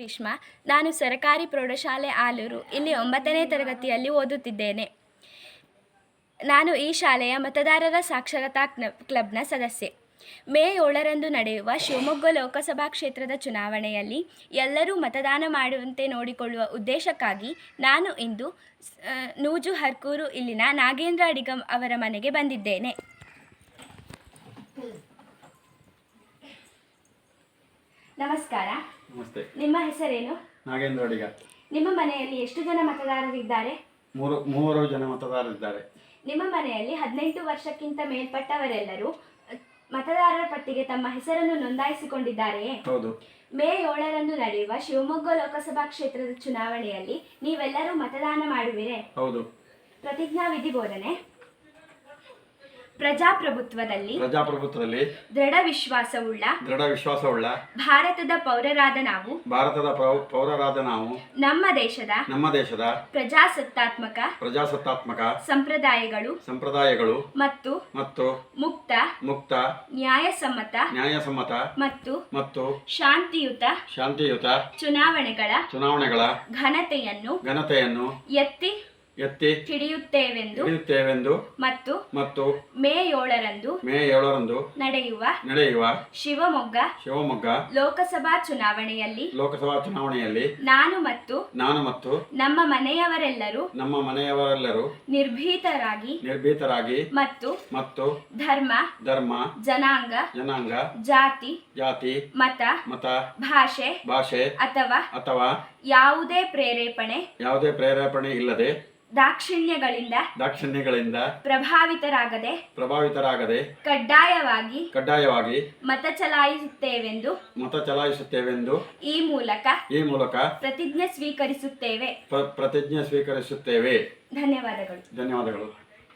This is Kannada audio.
ಗ್ರೀಷ್ಮ. ನಾನು ಸರಕಾರಿ ಪ್ರೌಢಶಾಲೆ ಆಲೂರು ಇಲ್ಲಿ 9ನೇ ತರಗತಿಯಲ್ಲಿ ಓದುತ್ತಿದ್ದೇನೆ. ನಾನು ಈ ಶಾಲೆಯ ಮತದಾರರ ಸಾಕ್ಷರತಾ ಕ್ಲಬ್ನ ಸದಸ್ಯೆ. ಮೇ 7ರಂದು ನಡೆಯುವ ಶಿವಮೊಗ್ಗ ಲೋಕಸಭಾ ಕ್ಷೇತ್ರದ ಚುನಾವಣೆಯಲ್ಲಿ ಎಲ್ಲರೂ ಮತದಾನ ಮಾಡುವಂತೆ ನೋಡಿಕೊಳ್ಳುವ ಉದ್ದೇಶಕ್ಕಾಗಿ ನಾನು ಇಂದು ನೂಜು ಹರ್ಕೂರು ಇಲ್ಲಿನ ನಾಗೇಂದ್ರ ಅಡಿಗಂ ಅವರ ಮನೆಗೆ ಬಂದಿದ್ದೇನೆ. ನಮಸ್ಕಾರ. ನಮಸ್ತೆ. ನಿಮ್ಮ ಹೆಸರೇನು? ನಾಗೇಂದ್ರ ಅಡಿಗ. ನಿಮ್ಮ ಮನೆಯಲ್ಲಿ ಎಷ್ಟು ಜನ ಮತದಾರರಿದ್ದಾರೆ? ಮೂವರು ಜನ ಮತದಾರರಿದ್ದಾರೆ. ನಿಮ್ಮ ಮನೆಯಲ್ಲಿ 18 ವರ್ಷಕ್ಕಿಂತ ಮೇಲ್ಪಟ್ಟವರೆಲ್ಲರೂ ಮತದಾರರ ಪಟ್ಟಿಗೆ ತಮ್ಮ ಹೆಸರನ್ನು ನೋಂದಾಯಿಸಿಕೊಂಡಿದ್ದಾರೆಯೇ? ಹೌದು. ಮೇ 7ರಂದು ನಡೆಯುವ ಶಿವಮೊಗ್ಗ ಲೋಕಸಭಾ ಕ್ಷೇತ್ರದ ಚುನಾವಣೆಯಲ್ಲಿ ನೀವೆಲ್ಲರೂ ಮತದಾನ ಮಾಡುವಿರೇ? ಹೌದು. ಪ್ರತಿಜ್ಞಾ ವಿಧಿ ಬೋಧನೆ. ಪ್ರಜಾಪ್ರಭುತ್ವದಲ್ಲಿ ದೃಢ ವಿಶ್ವಾಸವುಳ್ಳ ಭಾರತದ ಪೌರರಾದ ನಾವು ನಮ್ಮ ದೇಶದ ಪ್ರಜಾಸತ್ತಾತ್ಮಕ ಸಂಪ್ರದಾಯಗಳು ಮತ್ತು ಮುಕ್ತ ನ್ಯಾಯಸಮ್ಮತ ಮತ್ತು ಶಾಂತಿಯುತ ಚುನಾವಣೆಗಳ ಘನತೆಯನ್ನು ಎತ್ತಿ ಹಿಡಿಯುತ್ತೇವೆಂದು ಮತ್ತು ಮೇ 7ರಂದು ನಡೆಯುವ ಶಿವಮೊಗ್ಗ ಲೋಕಸಭಾ ಚುನಾವಣೆಯಲ್ಲಿ ನಾನು ಮತ್ತು ನಮ್ಮ ಮನೆಯವರೆಲ್ಲರೂ ನಿರ್ಭೀತರಾಗಿ ಮತ್ತು ಧರ್ಮ ಜನಾಂಗ ಜಾತಿ ಮತ ಭಾಷೆ ಅಥವಾ ಯಾವುದೇ ಪ್ರೇರೇಪಣೆ ಇಲ್ಲದೆ ದಾಕ್ಷಿಣ್ಯಗಳಿಂದ ಪ್ರಭಾವಿತರಾಗದೆ ಕಡ್ಡಾಯವಾಗಿ ಮತ ಚಲಾಯಿಸುತ್ತೇವೆಂದು ಈ ಮೂಲಕ ಪ್ರತಿಜ್ಞೆ ಸ್ವೀಕರಿಸುತ್ತೇವೆ. ಧನ್ಯವಾದಗಳು. ಧನ್ಯವಾದಗಳು.